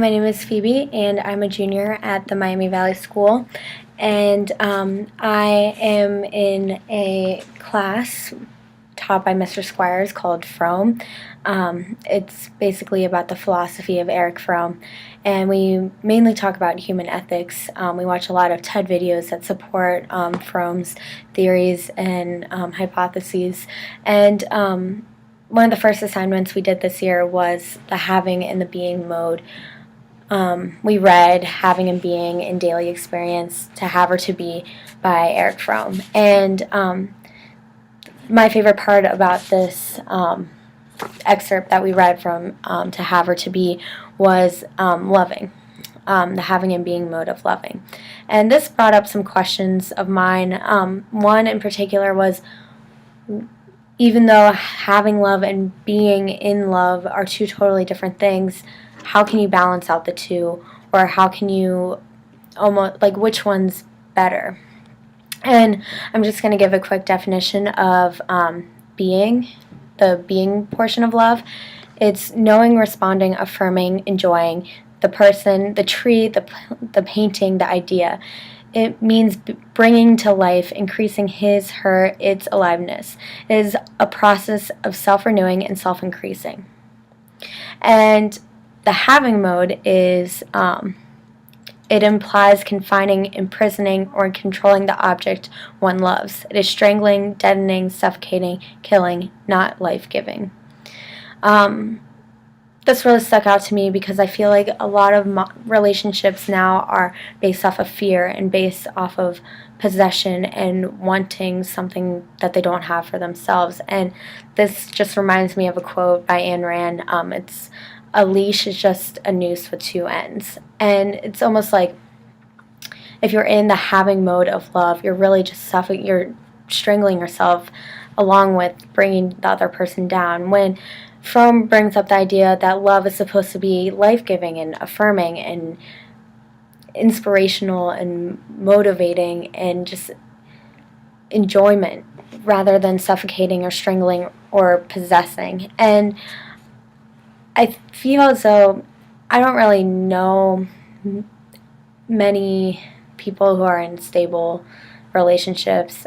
My name is Phoebe, and I'm a junior at the Miami Valley School, and I am in a class taught by Mr. Squires called Fromm. It's basically about the philosophy of Erich Fromm, and we mainly talk about human ethics. We watch a lot of TED videos that support Fromm's theories and hypotheses, and one of the first assignments we did this year was the having and the being mode. We read Having and Being in Daily Experience, To Have or To Be by Erich Fromm. And my favorite part about this excerpt that we read from To Have or To Be was loving, the having and being mode of loving. And this brought up some questions of mine. One in particular was, even though having love and being in love are two totally different things, how can you balance out the two, or how can you almost, like, which one's better? And I'm just going to give a quick definition of being, the being portion of love. It's knowing, responding, affirming, enjoying the person, the tree, the painting, the idea. It means bringing to life, increasing his, her, its aliveness. It is a process of self-renewing and self-increasing. And the having mode is, it implies confining, imprisoning, or controlling the object one loves. It is strangling, deadening, suffocating, killing, not life-giving. This really stuck out to me because I feel like a lot of relationships now are based off of fear and based off of possession and wanting something that they don't have for themselves. And this just reminds me of a quote by Ayn Rand. It's, "A leash is just a noose with two ends." And it's almost like if you're in the having mode of love, you're really just you're strangling yourself along with bringing the other person down. When Fromm brings up the idea that love is supposed to be life-giving and affirming and inspirational and motivating and just enjoyment rather than suffocating or strangling or possessing. And I feel as though I don't really know many people who are in stable relationships,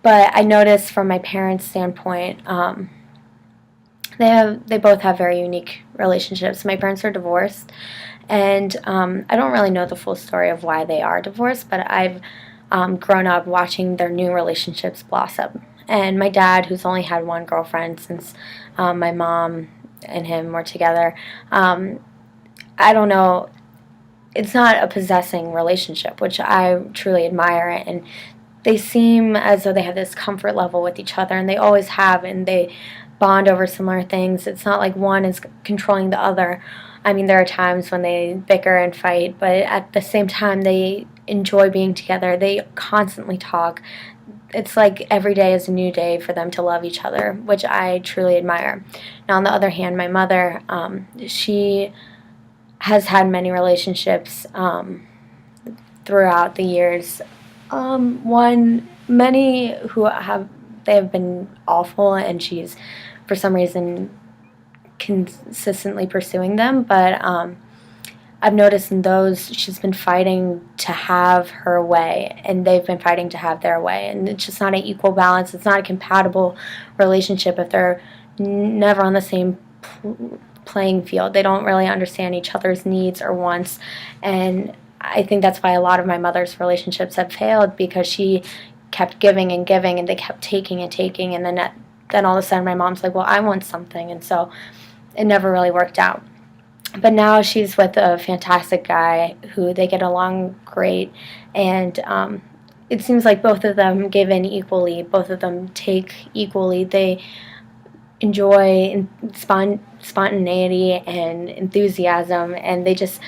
but I noticed from my parents' standpoint, they both have very unique relationships. My parents are divorced, and I don't really know the full story of why they are divorced, but I've grown up watching their new relationships blossom. And my dad, who's only had one girlfriend since my mom and him were together, I don't know, it's not a possessing relationship, which I truly admire, and they seem as though they have this comfort level with each other, and they always have, and they bond over similar things. It's not like one is controlling the other. I mean, there are times when they bicker and fight, but at the same time, they enjoy being together. They constantly talk. It's like every day is a new day for them to love each other, which I truly admire. Now, on the other hand, my mother, she has had many relationships throughout the years. Many who they have been awful, and she's, for some reason, consistently pursuing them, but I've noticed in those she's been fighting to have her way, and they've been fighting to have their way, and it's just not an equal balance. It's not a compatible relationship if they're never on the same playing field. They don't really understand each other's needs or wants, and I think that's why a lot of my mother's relationships have failed, because she kept giving and giving, and they kept taking and taking, and then all of a sudden my mom's like, well, I want something, and so it never really worked out. But now she's with a fantastic guy who they get along great, and it seems like both of them give in equally, both of them take equally. They enjoy spontaneity and enthusiasm, and they just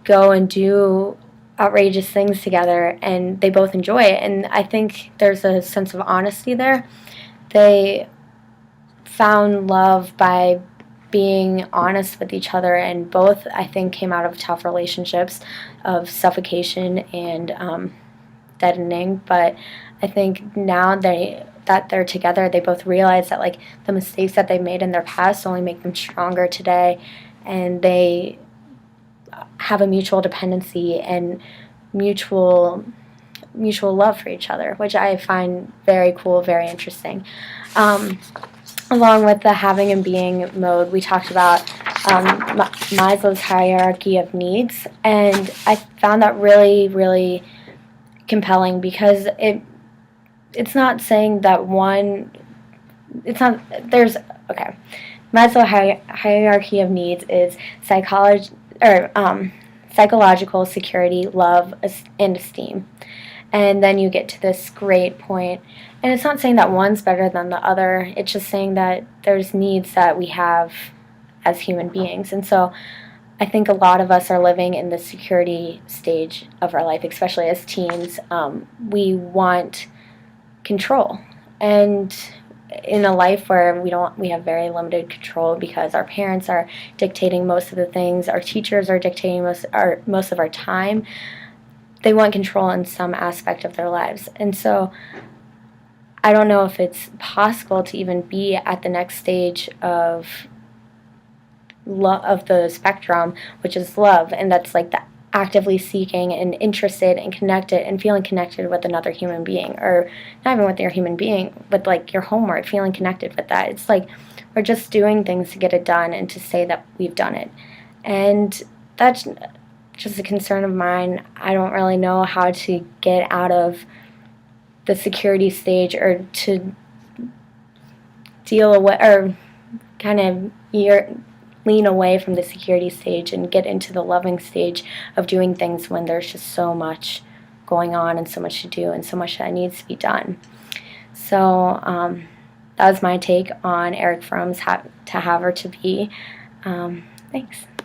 go and do outrageous things together, and they both enjoy it. And I think there's a sense of honesty there. They found love by being honest with each other, and both, I think, came out of tough relationships of suffocation and deadening. But I think now that they're together, they both realize that, like, the mistakes that they made in their past only make them stronger today, and they have a mutual dependency and mutual love for each other, which I find very cool, very interesting. Along with the having and being mode, we talked about Maslow's hierarchy of needs, and I found that really, really compelling because it's not saying that one. It's not. There's okay. Maslow's hierarchy of needs is psychological security, love, and esteem. And then you get to this great point. And it's not saying that one's better than the other. It's just saying that there's needs that we have as human beings. And so I think a lot of us are living in the security stage of our life, especially as teens. We want control. And in a life where we have very limited control because our parents are dictating most of the things, our teachers are dictating most of our time, they want control in some aspect of their lives. And so I don't know if it's possible to even be at the next stage of the spectrum, which is love, and that's like the actively seeking and interested and connected and feeling connected with another human being, or not even with your human being, but like your homework, feeling connected with that. It's like we're just doing things to get it done and to say that we've done it. And that's just a concern of mine. I don't really know how to get out of the security stage or to deal with or kind of lean away from the security stage and get into the loving stage of doing things when there's just so much going on and so much to do and so much that needs to be done. So that was my take on Erich Fromm's To Have or To Be. Thanks.